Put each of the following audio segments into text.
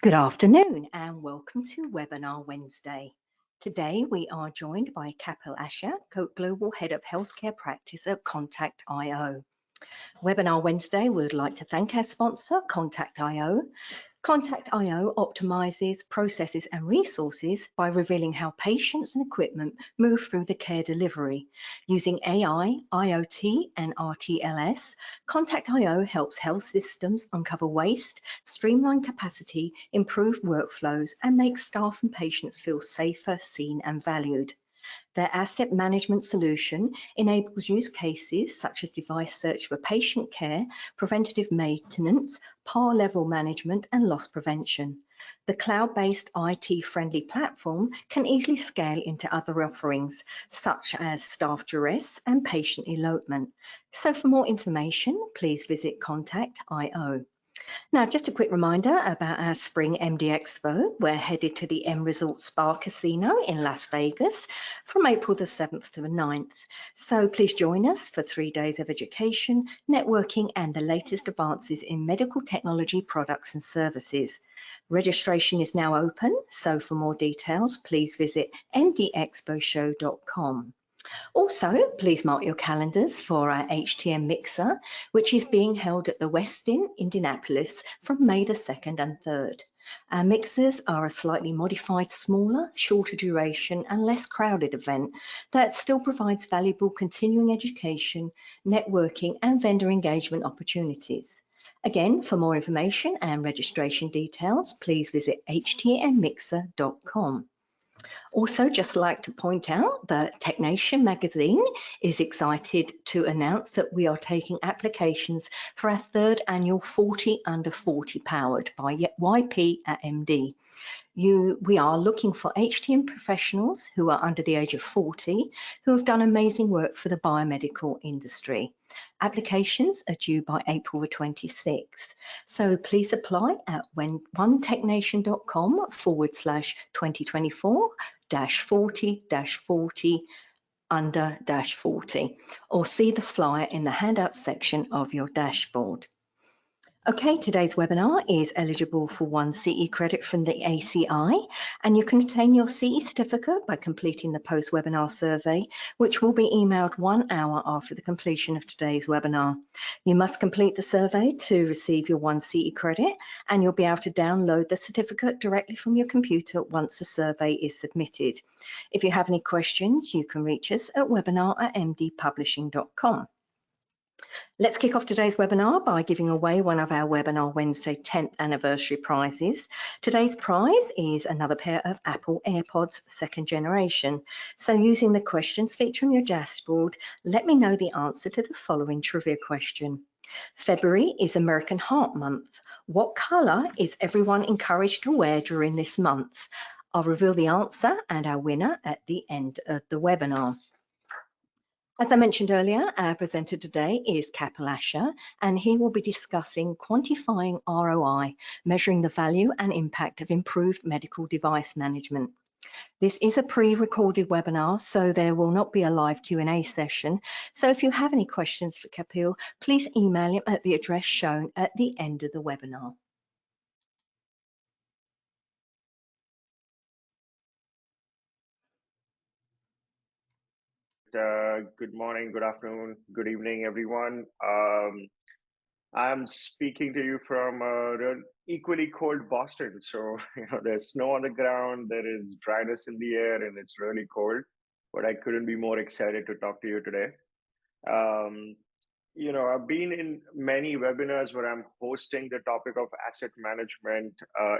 Good afternoon and welcome to Webinar Wednesday. Today we are joined by Kapil, Global Head of Healthcare Practice at Contact.io. Webinar Wednesday, we would like to thank our sponsor, Contact.io. Contact.io optimizes processes and resources by revealing how patients and equipment move through the care delivery. Using AI, IoT, and RTLS, Contact.io helps health systems uncover waste, streamline capacity, improve workflows, and make staff and patients feel safer, seen, and valued. Their asset management solution enables use cases such as device search for patient care, preventative maintenance, PAR level management, and loss prevention. The cloud-based IT-friendly platform can easily scale into other offerings, such as staff duress and patient elopement. So for more information, please visit Contact.io. Now, just a quick reminder about our Spring MD Expo. We're headed to the M Resort Spa Casino in Las Vegas from April the 7th to the 9th. So please join us for 3 days of education, networking, and the latest advances in medical technology products and services. Registration is now open, so for more details, please visit mdexposhow.com. Also, please mark your calendars for our HTM Mixer, which is being held at the Westin, Indianapolis from May the 2nd and 3rd. Our mixers are a slightly modified, smaller, shorter duration and less crowded event that still provides valuable continuing education, networking and vendor engagement opportunities. Again, for more information and registration details, please visit htmmixer.com. Also, just like to point out that TechNation magazine is excited to announce that we are taking applications for our 3rd annual 40 Under 40 powered by YP at MD. We are looking for HTM professionals who are under the age of 40 who have done amazing work for the biomedical industry. Applications are due by April the 26th. So please apply at onetechnation.com/2024-40-40 under-40 or see the flyer in the handout section of your dashboard. Okay, today's webinar is eligible for 1 CE credit from the ACI, and you can obtain your CE certificate by completing the post-webinar survey, which will be emailed 1 hour after the completion of today's webinar. You must complete the survey to receive your 1 CE credit, and you'll be able to download the certificate directly from your computer once the survey is submitted. If you have any questions, you can reach us at webinar@mdpublishing.com. Let's kick off today's webinar by giving away one of our Webinar Wednesday 10th anniversary prizes. Today's prize is another pair of Apple AirPods 2nd generation. So using the questions feature on your dashboard, let me know the answer to the following trivia question. February is American Heart Month. What color is everyone encouraged to wear during this month? I'll reveal the answer and our winner at the end of the webinar. As I mentioned earlier, our presenter today is Kapil, and he will be discussing quantifying ROI, measuring the value and impact of improved medical device management. This is a pre-recorded webinar, so there will not be a live Q&A session. So if you have any questions for Kapil, please email him at the address shown at the end of the webinar. Good morning, good afternoon, good evening, everyone. I'm speaking to you from equally cold Boston. So, there's snow on the ground, there is dryness in the air, and it's really cold. But I couldn't be more excited to talk to you today. I've been in many webinars where I'm hosting the topic of asset management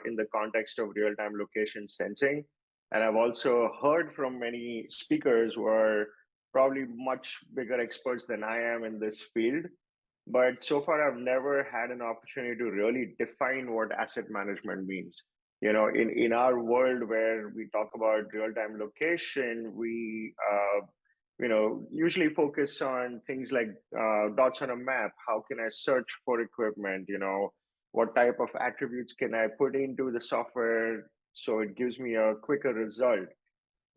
in the context of real-time location sensing. And I've also heard from many speakers who are probably much bigger experts than I am in this field. But so far, I've never had an opportunity to really define what asset management means. In our world where we talk about real-time location, we usually focus on things like dots on a map. How can I search for equipment? What type of attributes can I put into the software so it gives me a quicker result?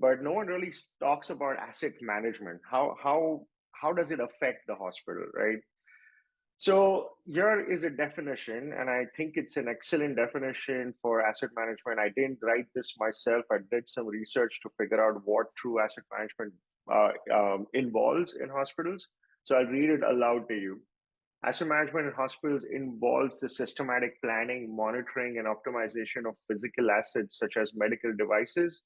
But no one really talks about asset management. How does it affect the hospital, right? So here is a definition, and I think it's an excellent definition for asset management. I didn't write this myself. I did some research to figure out what true asset management involves in hospitals. So I'll read it aloud to you. Asset management in hospitals involves the systematic planning, monitoring, and optimization of physical assets such as medical devices,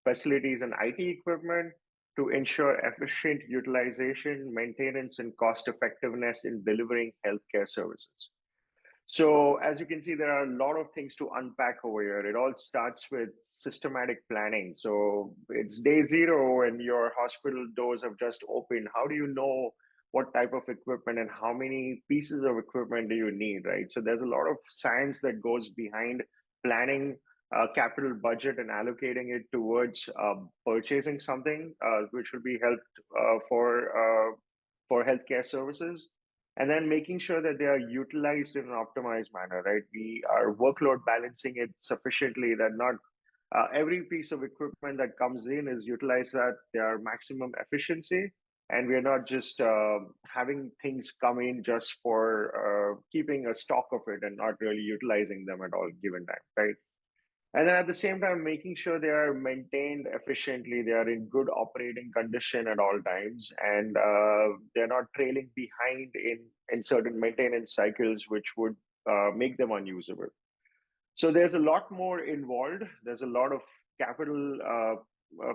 facilities, and IT equipment to ensure efficient utilization, maintenance, and cost effectiveness in delivering healthcare services. So, as you can see, there are a lot of things to unpack over here. It all starts with systematic planning. So, it's day zero and your hospital doors have just opened. How do you know what type of equipment and how many pieces of equipment do you need, right? So, there's a lot of science that goes behind planning capital budget and allocating it towards purchasing something which will be helped for healthcare services, and then making sure that they are utilized in an optimized manner, right? We are workload balancing it sufficiently that not every piece of equipment that comes in is utilized at their maximum efficiency. And we're not just having things come in just for keeping a stock of it and not really utilizing them at all given time, right? And then at the same time, making sure they are maintained efficiently, they are in good operating condition at all times, and they're not trailing behind in certain maintenance cycles, which would make them unusable. So there's a lot more involved. There's a lot of capital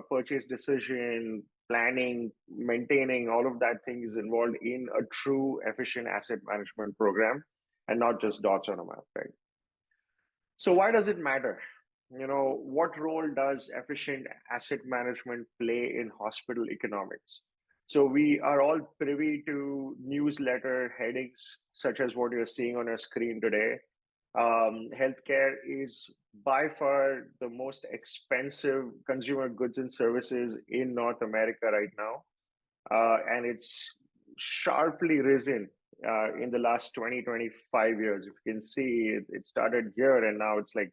purchase decision, planning, maintaining, all of that thing is involved in a true efficient asset management program, and not just dots on a map, right? So why does it matter? What role does efficient asset management play in hospital economics? So we are all privy to newsletter headings such as what you're seeing on your screen today. Healthcare is by far the most expensive consumer goods and services in North America right now, and it's sharply risen in the last 20-25 years. If you can see, it started here and now it's like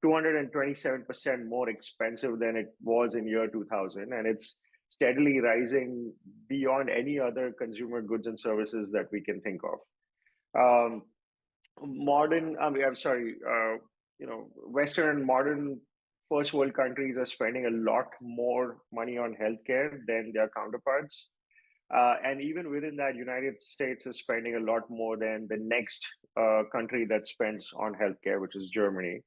227% more expensive than it was in year 2000, and it's steadily rising beyond any other consumer goods and services that we can think of. Um, I'm sorry, Western and modern first world countries are spending a lot more money on healthcare than their counterparts. And even within that, United States is spending a lot more than the next country that spends on healthcare, which is Germany.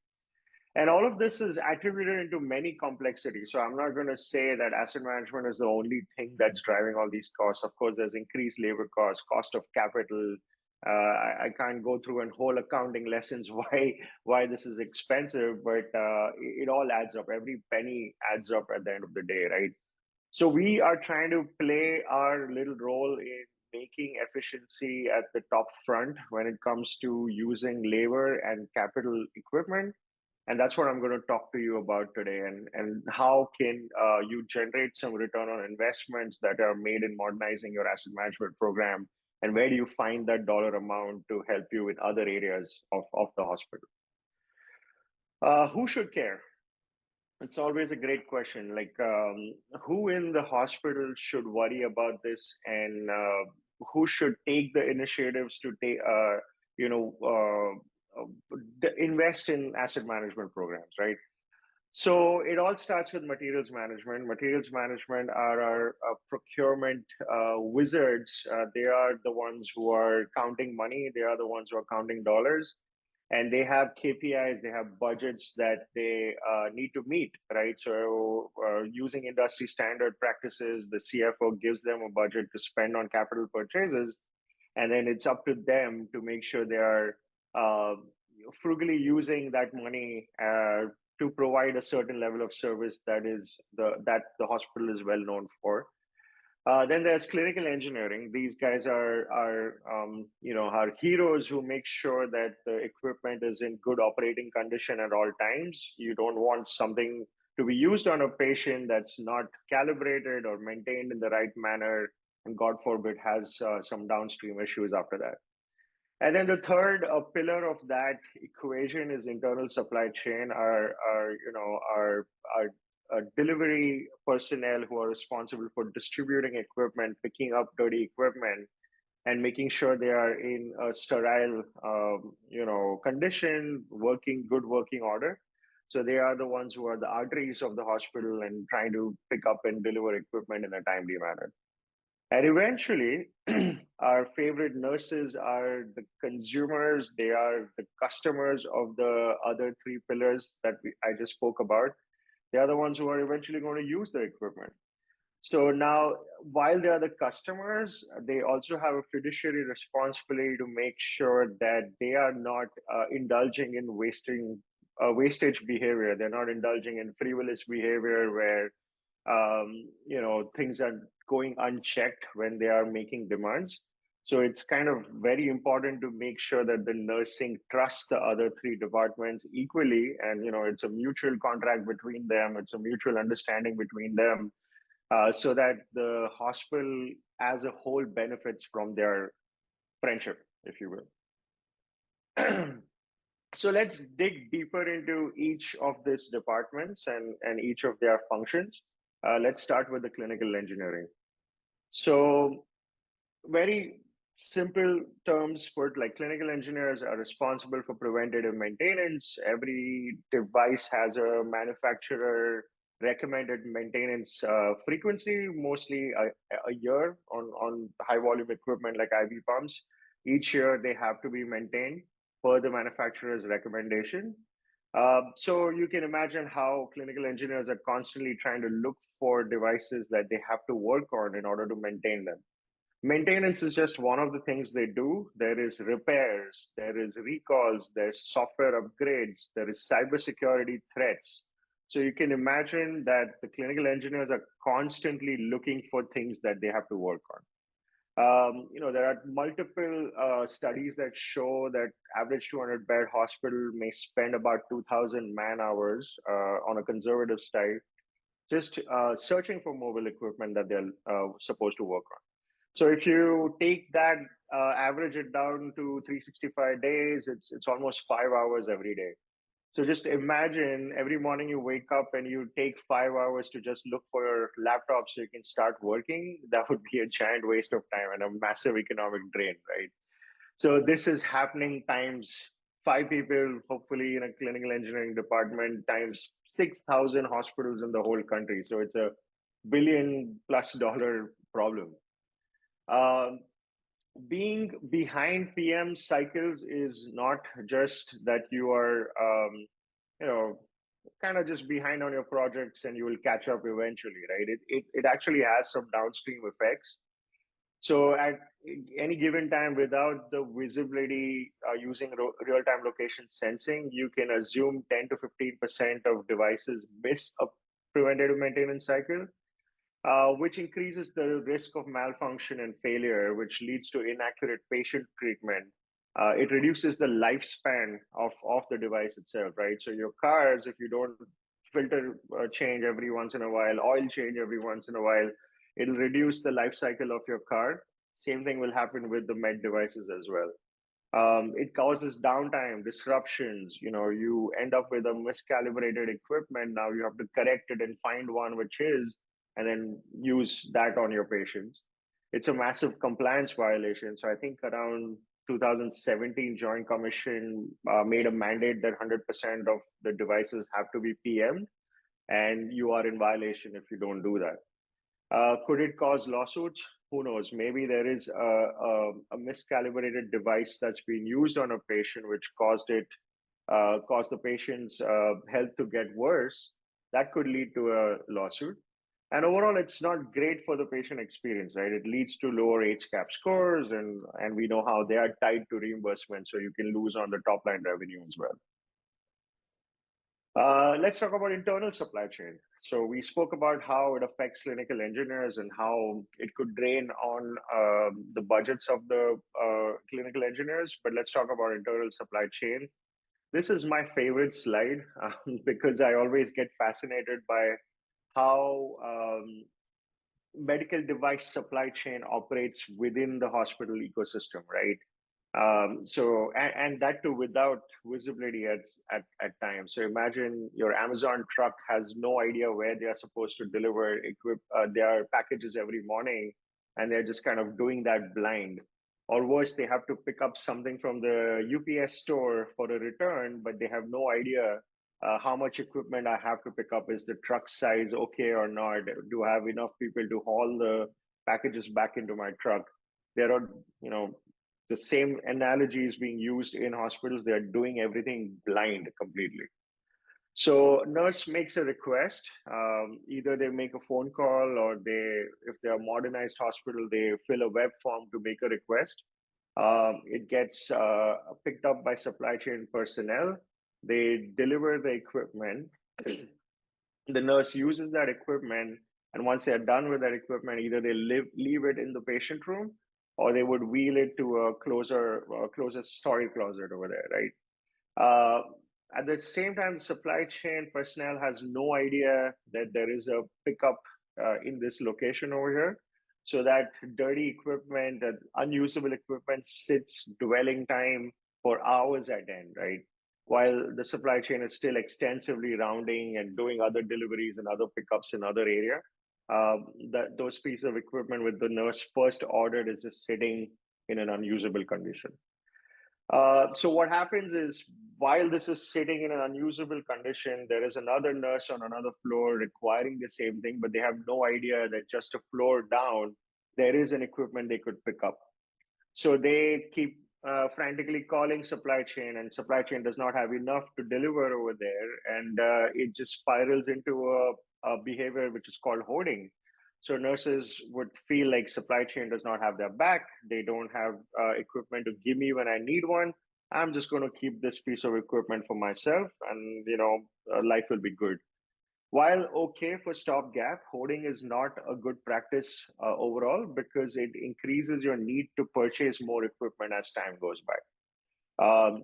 And all of this is attributed into many complexities. So I'm not going to say that asset management is the only thing that's driving all these costs. Of course, there's increased labor costs, cost of capital. I can't go through and whole accounting lessons why this is expensive, but it all adds up. Every penny adds up at the end of the day, right? So we are trying to play our little role in making efficiency at the top front when it comes to using labor and capital equipment. And that's what I'm going to talk to you about today, and how can you generate some return on investments that are made in modernizing your asset management program, and where do you find that dollar amount to help you in other areas of the hospital. Who should care? It's always a great question. Like, who in the hospital should worry about this, and who should take the initiatives to take, you know, invest in asset management programs, right? So it all starts with materials management. Materials management are our procurement wizards. They are the ones who are counting money. They are the ones who are counting dollars, and they have KPIs, they have budgets that they need to meet, right? So using industry standard practices, the CFO gives them a budget to spend on capital purchases, and then it's up to them to make sure they are uh, frugally using that money to provide a certain level of service that the hospital is well known for. Then there's clinical engineering. These guys are heroes who make sure that the equipment is in good operating condition at all times. You don't want something to be used on a patient that's not calibrated or maintained in the right manner, and God forbid has some downstream issues after that. And then the third pillar of that equation is internal supply chain. Our delivery personnel who are responsible for distributing equipment, picking up dirty equipment, and making sure they are in a sterile, condition, good working order. So they are the ones who are the arteries of the hospital and trying to pick up and deliver equipment in a timely manner. And eventually, our favorite nurses are the consumers. They are the customers of the other three pillars that I just spoke about. They are the ones who are eventually going to use the equipment. So now, while they are the customers, they also have a fiduciary responsibility to make sure that they are not indulging in wastage behavior. They're not indulging in frivolous behavior where things are going unchecked when they are making demands. So it's kind of very important to make sure that the nursing trusts the other three departments equally, and it's a mutual contract between them. It's a mutual understanding between them, so that the hospital as a whole benefits from their friendship, if you will. So let's dig deeper into each of these departments and each of their functions. Let's start with the clinical engineering. So very simple terms put, like clinical engineers are responsible for preventative maintenance. Every device has a manufacturer recommended maintenance frequency, mostly a year on high volume equipment like IV pumps. Each year they have to be maintained per the manufacturer's recommendation. So you can imagine how clinical engineers are constantly trying to look for devices that they have to work on in order to maintain them. Maintenance is just one of the things they do. There is repairs, there is recalls, there's software upgrades, there is cybersecurity threats. So you can imagine that the clinical engineers are constantly looking for things that they have to work on. There are multiple studies that show that average 200 bed hospital may spend about 2,000 man hours on a conservative side, just searching for mobile equipment that they're supposed to work on. So if you take that, average it down to 365 days, it's almost 5 hours every day. So just imagine every morning you wake up and you take 5 hours to just look for your laptop so you can start working. That would be a giant waste of time and a massive economic drain, right? So this is happening times five people, hopefully in a clinical engineering department, times 6,000 hospitals in the whole country. So it's a $1 billion+ problem. Um, Being behind PM cycles is not just that you are, you know, kind of just behind on your projects and you will catch up eventually, right? It actually has some downstream effects. So at any given time, without the visibility using real-time location sensing, you can assume 10 to 15% of devices miss a preventative maintenance cycle, which increases the risk of malfunction and failure, which leads to inaccurate patient treatment. It reduces the lifespan of the device itself, right? So your cars, if you don't filter change every once in a while, oil change every once in a while, it'll reduce the life cycle of your car. Same thing will happen with the med devices as well. It causes downtime, disruptions. You end up with a miscalibrated equipment. Now you have to correct it and find one which is, and then use that on your patients. It's a massive compliance violation. So I think around 2017, Joint Commission made a mandate that 100% of the devices have to be PM'd, and you are in violation if you don't do that. Could it cause lawsuits? Who knows? Maybe there is a miscalibrated device that's being used on a patient, which caused the patient's health to get worse. That could lead to a lawsuit. And overall, it's not great for the patient experience, right? It leads to lower HCAP scores, and we know how they are tied to reimbursement, so you can lose on the top line revenue as well. Let's talk about internal supply chain. So we spoke about how it affects clinical engineers and how it could drain on the budgets of the clinical engineers. But let's talk about internal supply chain. This is my favorite slide because I always get fascinated by how medical device supply chain operates within the hospital ecosystem, right? And that too without visibility at times. So imagine your Amazon truck has no idea where they are supposed to deliver their packages every morning, and they're just kind of doing that blind. Or worse, they have to pick up something from the UPS store for a return, but they have no idea how much equipment I have to pick up. Is the truck size okay or not? Do I have enough people to haul the packages back into my truck? There are, the same analogy is being used in hospitals. They're doing everything blind completely. So nurse makes a request. Either they make a phone call, or if they're a modernized hospital, they fill a web form to make a request. It gets picked up by supply chain personnel. They deliver the equipment. The nurse uses that equipment, and once they're done with that equipment, either they leave it in the patient room, or they would wheel it to a closer storage closet over there, right? Uh, at the same time, the supply chain personnel has no idea that there is a pickup in this location over here. So that dirty equipment, that unusable equipment sits dwelling time for hours at end, right? While the supply chain is still extensively rounding and doing other deliveries and other pickups in other area, those pieces of equipment with the nurse first ordered is just sitting in an unusable condition. So what happens is, while this is sitting in an unusable condition, there is another nurse on another floor requiring the same thing, but they have no idea that just a floor down, there is an equipment they could pick up. So they keep frantically calling supply chain, and supply chain does not have enough to deliver over there, and it just spirals into a behavior which is called hoarding. So nurses would feel like supply chain does not have their back. They don't have equipment to give me when I need one. I'm just going to keep this piece of equipment for myself, and life will be good. While okay for stopgap, hoarding is not a good practice overall, because it increases your need to purchase more equipment as time goes by.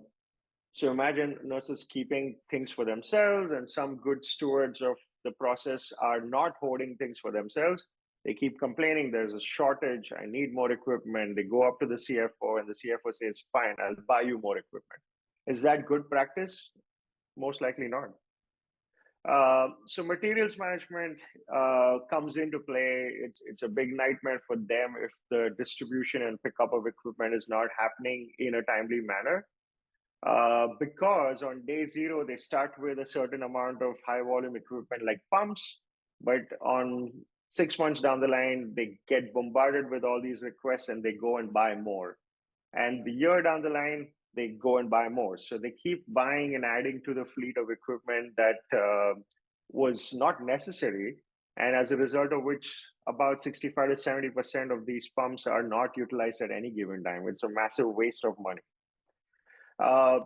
So imagine nurses keeping things for themselves, and some good stewards of the process are not hoarding things for themselves. They keep complaining there's a shortage, I need more equipment. They go up to the CFO, and the CFO says, fine, I'll buy you more equipment. Is that good practice? Most likely not. So materials management comes into play. It's a big nightmare for them if the distribution and pickup of equipment is not happening in a timely manner. Because on day zero, they start with a certain amount of high volume equipment like pumps, but on 6 months down the line, they get bombarded with all these requests, and they go and buy more. And the year down the line, they go and buy more. So they keep buying and adding to the fleet of equipment that was not necessary. And as a result of which, about 65 to 70% of these pumps are not utilized at any given time. It's a massive waste of money. Uh,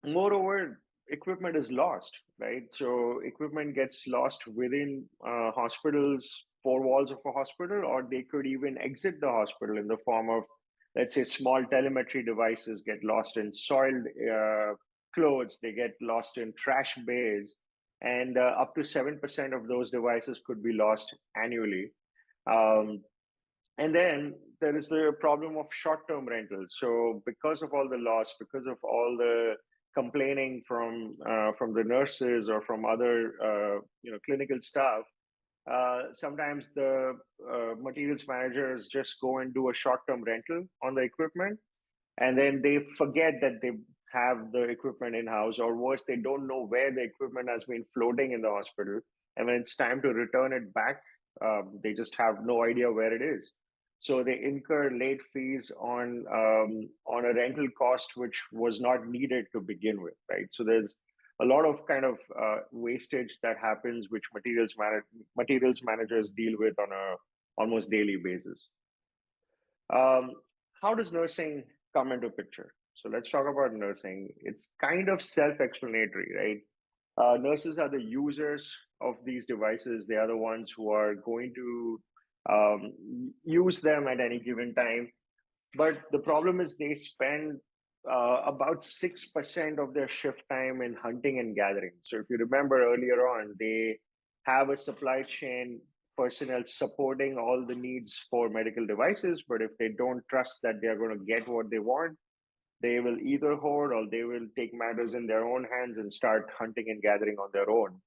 Moreover, equipment is lost, right? So equipment gets lost within hospitals, four walls of a hospital, or they could even exit the hospital in the form of, let's say, small telemetry devices get lost in soiled clothes, they get lost in trash bays, and up to 7% of those devices could be lost annually. Um, and then there is the problem of short-term rentals. So because of all the loss, because of all the complaining from the nurses or from other clinical staff, sometimes the materials managers just go and do a short-term rental on the equipment, and then they forget that they have the equipment in-house, or worse, they don't know where the equipment has been floating in the hospital, and when it's time to return it back, they just have no idea where it is. So they incur late fees on a rental cost which was not needed to begin with, right? So there's a lot of kind of wastage that happens, which materials managers deal with on a almost daily basis. Um, how does nursing come into picture? So let's talk about nursing. It's kind of self-explanatory, right? Nurses are the users of these devices. They are the ones who are going to use them at any given time. But the problem is they spend about 6% of their shift time in hunting and gathering. So if you remember earlier on, they have a supply chain personnel supporting all the needs for medical devices. But if they don't trust that they are going to get what they want, they will either hoard, or they will take matters in their own hands and start hunting and gathering on their own.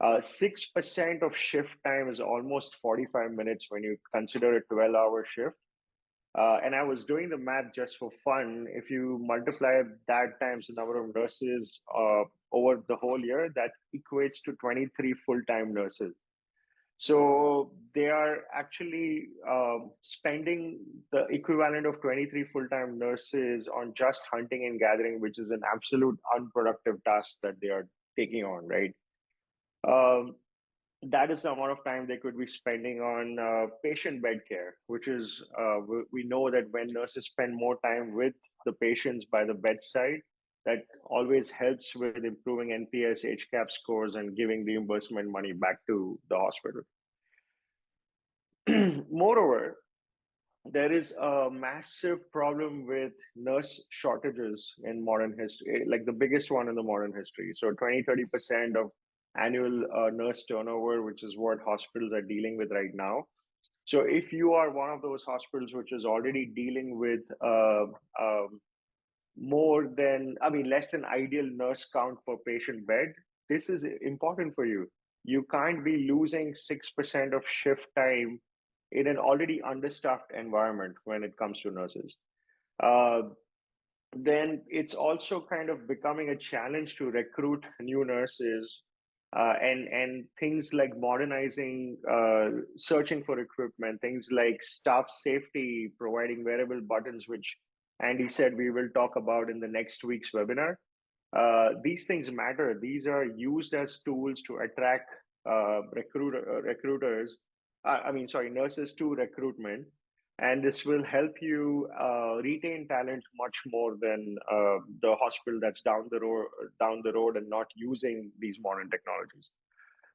6% of shift time is almost 45 minutes when you consider a 12-hour shift. And I was doing the math just for fun. If you multiply that times the number of nurses over the whole year, that equates to 23 full-time nurses. So they are actually spending the equivalent of 23 full-time nurses on just hunting and gathering, which is an absolute unproductive task that they are taking on, right? Um, that is the amount of time they could be spending on patient bed care, which is, we know that when nurses spend more time with the patients by the bedside, that always helps with improving NPS, HCAP scores, and giving reimbursement money back to the hospital. Moreover, there is a massive problem with nurse shortages in modern history, like the biggest one in the modern history. So 20-30% of annual nurse turnover, which is what hospitals are dealing with right now. So if you are one of those hospitals which is already dealing with more than, I mean, less than ideal nurse count per patient bed, this is important for you. You can't be losing 6% of shift time in an already understaffed environment when it comes to nurses. Uh, then it's also kind of becoming a challenge to recruit new nurses, and things like modernizing, searching for equipment, things like staff safety, providing wearable buttons, which Andy said we will talk about in the next week's webinar. These things matter. These are used as tools to attract recruiters. I mean, sorry, nurses to recruitment, and this will help you retain talent much more than the hospital that's down the road and not using these modern technologies.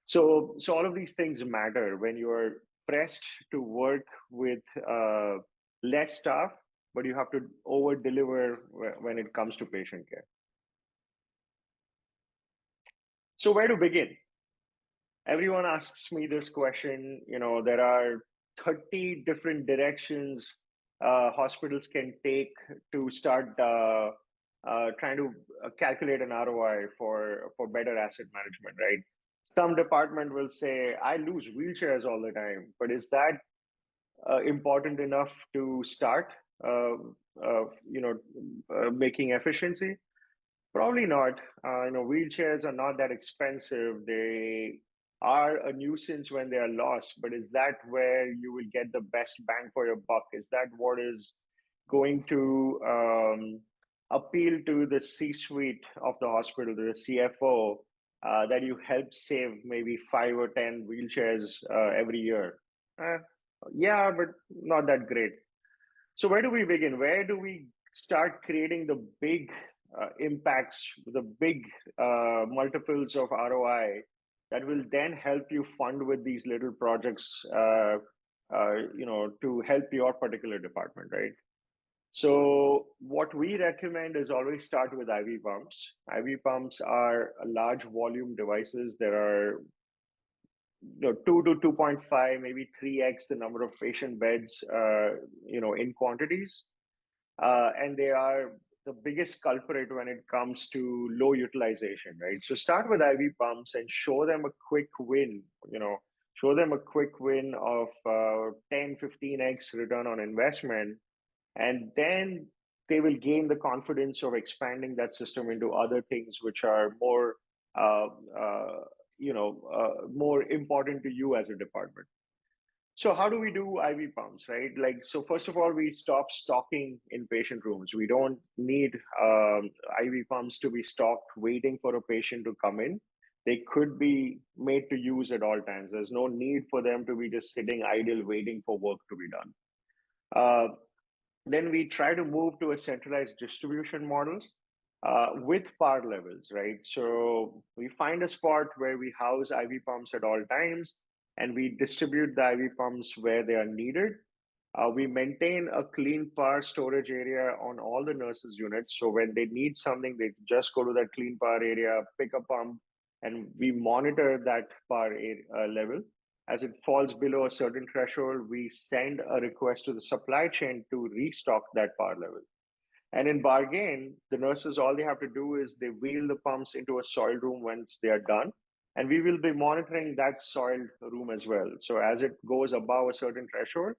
So all of these things matter when you are pressed to work with less staff, but you have to over deliver when it comes to patient care. So where to begin? Everyone asks me this question. You know, there are 30 different directions hospitals can take to start trying to calculate an ROI for better asset management, right? Some department will say, I lose wheelchairs all the time, but is that important enough to start, making efficiency? Probably not. Wheelchairs are not that expensive. They are a nuisance when they are lost, but is that where you will get the best bang for your buck? Is that what is going to appeal to the C-suite of the hospital, to the CFO, that you help save maybe 5 or 10 wheelchairs every year? Uh, yeah, but not that great. So where do we begin? Where do we start creating the big impacts, the big multiples of ROI that will then help you fund with these little projects, to help your particular department, right? So what we recommend is always start with IV pumps. IV pumps are large volume devices. There are 2 to 2.5, maybe 3x the number of patient beds, in quantities, and they are the biggest culprit when it comes to low utilization, right? So start with IV pumps and show them a quick win, show them a quick win of 10, 15x return on investment, and then they will gain the confidence of expanding that system into other things which are more, uh, uh, more important to you as a department. So how do we do IV pumps, right? Like, so first of all, we stop stocking in patient rooms. We don't need IV pumps to be stocked waiting for a patient to come in. They could be made to use at all times. There's no need for them to be just sitting idle waiting for work to be done. Then we try to move to a centralized distribution model with power levels, right? So we find a spot where we house IV pumps at all times, and we distribute the IV pumps where they are needed. We maintain a clean power storage area on all the nurses' units. So when they need something, they just go to that clean power area, pick a pump, and we monitor that power level. As it falls below a certain threshold, we send a request to the supply chain to restock that power level. And in bargain, the nurses, all they have to do is they wheel the pumps into a soiled room once they are done. And we will be monitoring that soiled room as well. So as it goes above a certain threshold,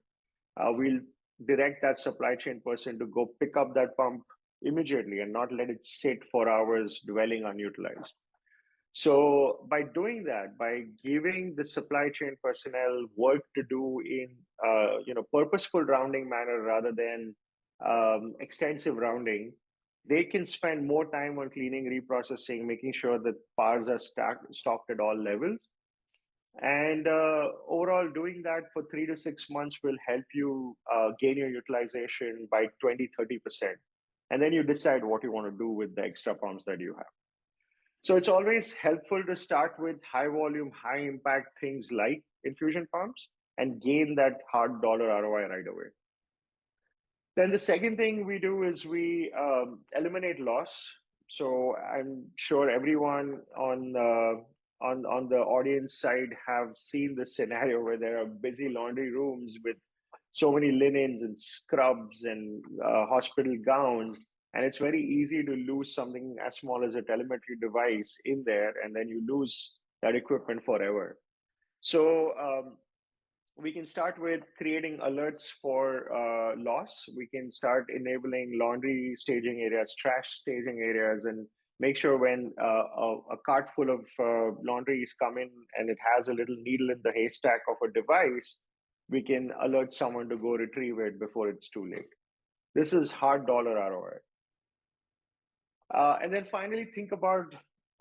we'll direct that supply chain person to go pick up that pump immediately and not let it sit for hours dwelling unutilized. So by doing that, by giving the supply chain personnel work to do in purposeful rounding manner rather than extensive rounding, they can spend more time on cleaning, reprocessing, making sure that parts are stocked at all levels. And overall, doing that for 3 to 6 months will help you gain your utilization by 20-30%. And then you decide what you want to do with the extra pumps that you have. So it's always helpful to start with high volume, high impact things like infusion pumps and gain that hard dollar ROI right away. Then the second thing we do is we eliminate loss. So I'm sure everyone on the audience side have seen this scenario where there are busy laundry rooms with so many linens and scrubs and hospital gowns, and it's very easy to lose something as small as a telemetry device in there, and then you lose that equipment forever. So we can start with creating alerts for loss. We can start enabling laundry staging areas, trash staging areas, and make sure when a cart full of laundry is coming and it has a little needle in the haystack of a device, we can alert someone to go retrieve it before it's too late. This is hard dollar ROI. And then finally, think about,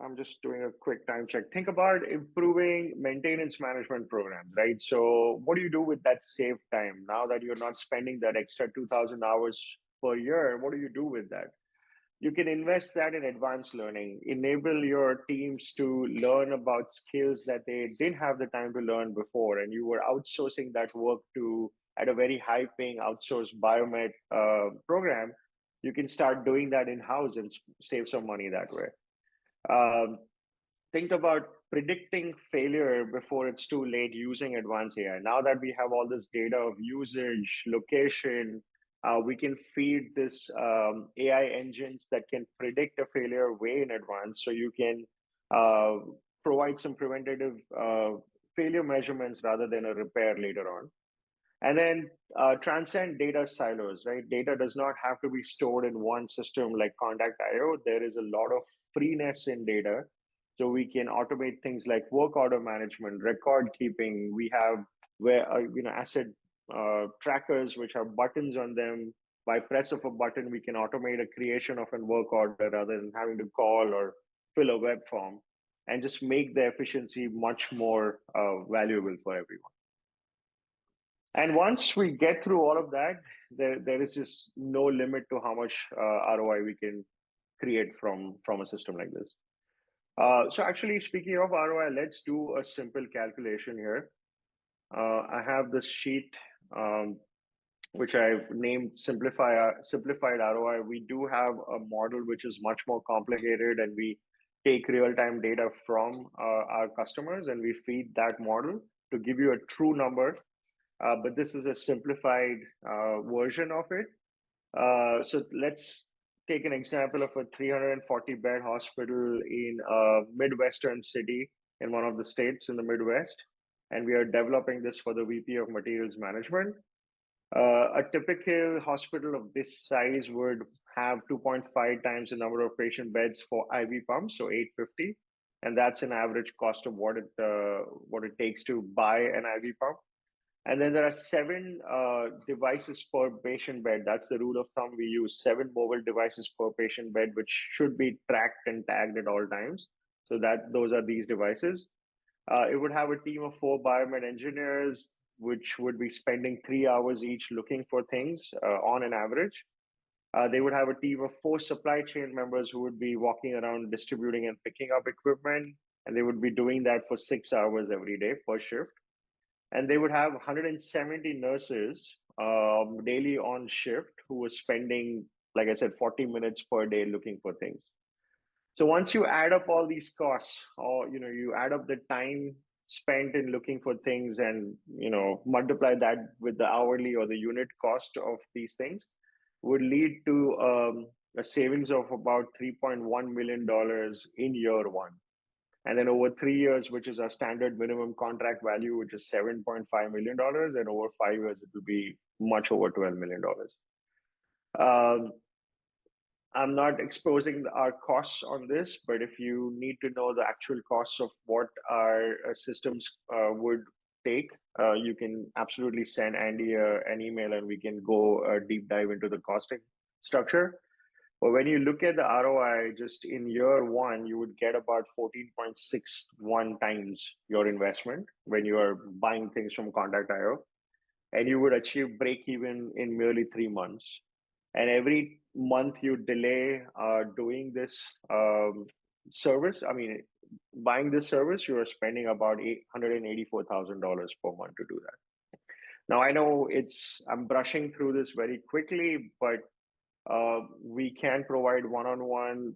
I'm just doing a quick time check. Think about improving maintenance management programs, right? So what do you do with that saved time? Now that you're not spending that extra 2,000 hours per year, what do you do with that? You can invest that in advanced learning, enable your teams to learn about skills that they didn't have the time to learn before, and you were outsourcing that work to at a very high paying outsourced biomed program. You can start doing that in house and save some money that way. Um, think about predicting failure before it's too late using advanced AI. Now that we have all this data of usage, location, we can feed this AI engines that can predict a failure way in advance. So you can uh, provide some preventative failure measurements rather than a repair later on. And then transcend data silos, right? Data does not have to be stored in one system like Contact IO. There is a lot of freeness in data. So we can automate things like work order management, record keeping. We have where asset trackers which have buttons on them. By press of a button, we can automate a creation of a work order rather than having to call or fill a web form, and just make the efficiency much more valuable for everyone. And once we get through all of that, there is just no limit to how much ROI we can create from a system like this. So actually, speaking of ROI, let's do a simple calculation here. I have this sheet which I've named simplified ROI. We do have a model which is much more complicated, and we take real-time data from our customers and we feed that model to give you a true number. But this is a simplified version of it. So let's take an example of a 340 bed hospital in a Midwestern city in one of the states in the Midwest. And we are developing this for the VP of Materials Management. A typical hospital of this size would have 2.5 times the number of patient beds for IV pumps, so 850. And that's an average cost of what it takes to buy an IV pump. And then there are 7 devices per patient bed. That's the rule of thumb we use, 7 mobile devices per patient bed, which should be tracked and tagged at all times. So those are these devices. It would have a team of 4 biomed engineers, which would be spending 3 hours each looking for things on an average. They would have a team of 4 supply chain members who would be walking around distributing and picking up equipment. And they would be doing that for 6 hours every day per shift. And they would have 170 nurses daily on shift who were spending, like I said, 40 minutes per day looking for things. So once you add up all these costs, or you add up the time spent in looking for things and multiply that with the hourly or the unit cost of these things, would lead to a savings of about $3.1 million in year one. And then over 3 years, which is our standard minimum contract value, which is $7.5 million, and over 5 years, it will be much over $12 million. I'm not exposing our costs on this, but if you need to know the actual costs of what our systems would take, you can absolutely send Andy an email and we can go deep dive into the costing structure. But when you look at the ROI, just in year one, you would get about 14.61 times your investment when you are buying things from Contact.io, and you would achieve break even in merely 3 months. And every month you delay doing this service, buying this service, you are spending about $184,000 per month to do that. Now, I know I'm brushing through this very quickly, but we can provide one-on-one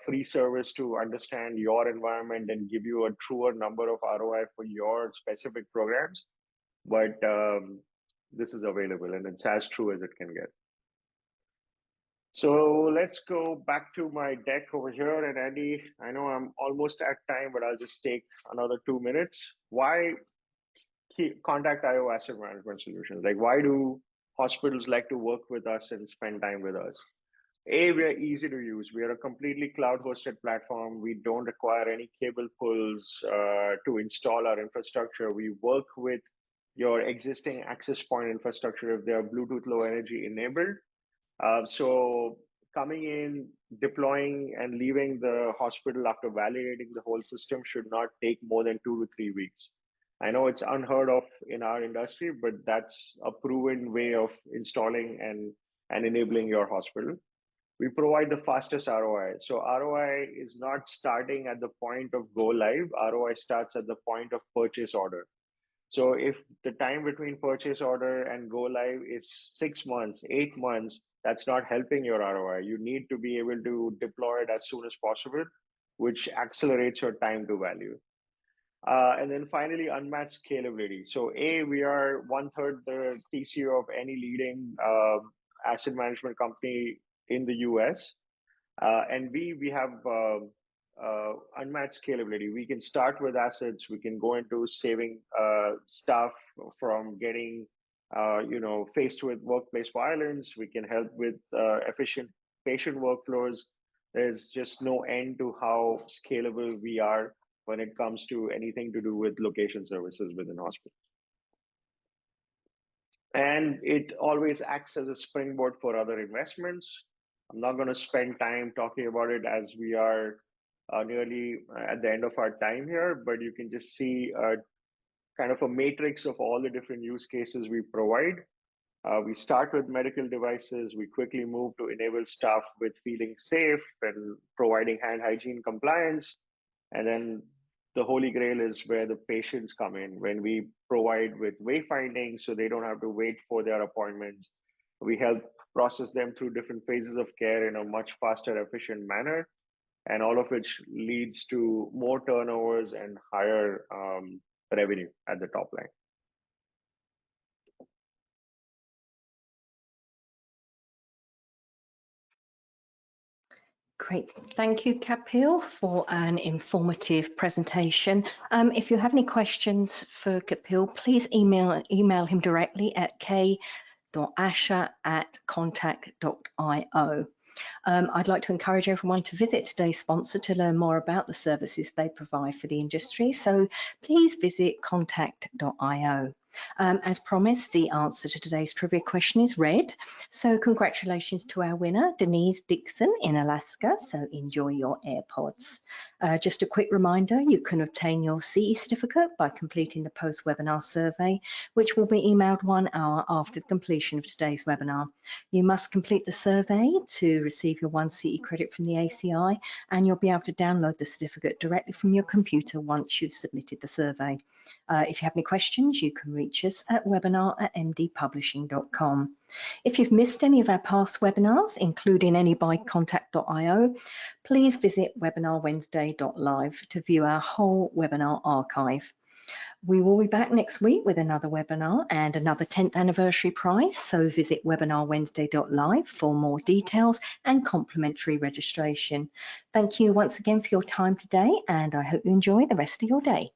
free service to understand your environment and give you a truer number of ROI for your specific programs. But this is available and it's as true as it can get. So let's go back to my deck over here. And Andy, I know I'm almost at time, but I'll just take another 2 minutes. Why Contact.io asset management solutions? Like, why do hospitals like to work with us and spend time with us? We're easy to use. We are a completely cloud-hosted platform. We don't require any cable pulls to install our infrastructure. We work with your existing access point infrastructure if they are Bluetooth Low Energy enabled. So coming in, deploying, and leaving the hospital after validating the whole system should not take more than 2 to 3 weeks. I know it's unheard of in our industry, but that's a proven way of installing and enabling your hospital. We provide the fastest ROI. So ROI is not starting at the point of go live. ROI starts at the point of purchase order. So if the time between purchase order and go live is 6 months, 8 months, that's not helping your ROI. You need to be able to deploy it as soon as possible, which accelerates your time to value. And then finally, unmatched scalability. So we are 1/3 the TCO of any leading asset management company in the US. And we have unmatched scalability. We can start with assets. We can go into saving staff from getting, faced with workplace violence. We can help with efficient patient workflows. There's just no end to how scalable we are when it comes to anything to do with location services within hospitals. And it always acts as a springboard for other investments. I'm not going to spend time talking about it as we are nearly at the end of our time here, but you can just see kind of a matrix of all the different use cases we provide. We start with medical devices. We quickly move to enable staff with feeling safe and providing hand hygiene compliance. And then the holy grail is where the patients come in, when we provide with wayfinding so they don't have to wait for their appointments. We help process them through different phases of care in a much faster, efficient manner, and all of which leads to more turnovers and higher revenue at the top line. Great. Thank you, Kapil, for an informative presentation. If you have any questions for Kapil, please email him directly at k.asha@contact.io. I'd like to encourage everyone to visit today's sponsor to learn more about the services they provide for the industry. So please visit contact.io. As promised, the answer to today's trivia question is red. So congratulations to our winner, Denise Dixon in Alaska. So enjoy your AirPods. Just a quick reminder, you can obtain your CE certificate by completing the post-webinar survey, which will be emailed 1 hour after the completion of today's webinar. You must complete the survey to receive your 1 CE credit from the ACI, and you'll be able to download the certificate directly from your computer once you've submitted the survey. If you have any questions, you can reach us at webinar@mdpublishing.com. If you've missed any of our past webinars, including any by contact.io, please visit webinarwednesday.live to view our whole webinar archive. We will be back next week with another webinar and another 10th anniversary prize, so visit webinarwednesday.live for more details and complimentary registration. Thank you once again for your time today, and I hope you enjoy the rest of your day.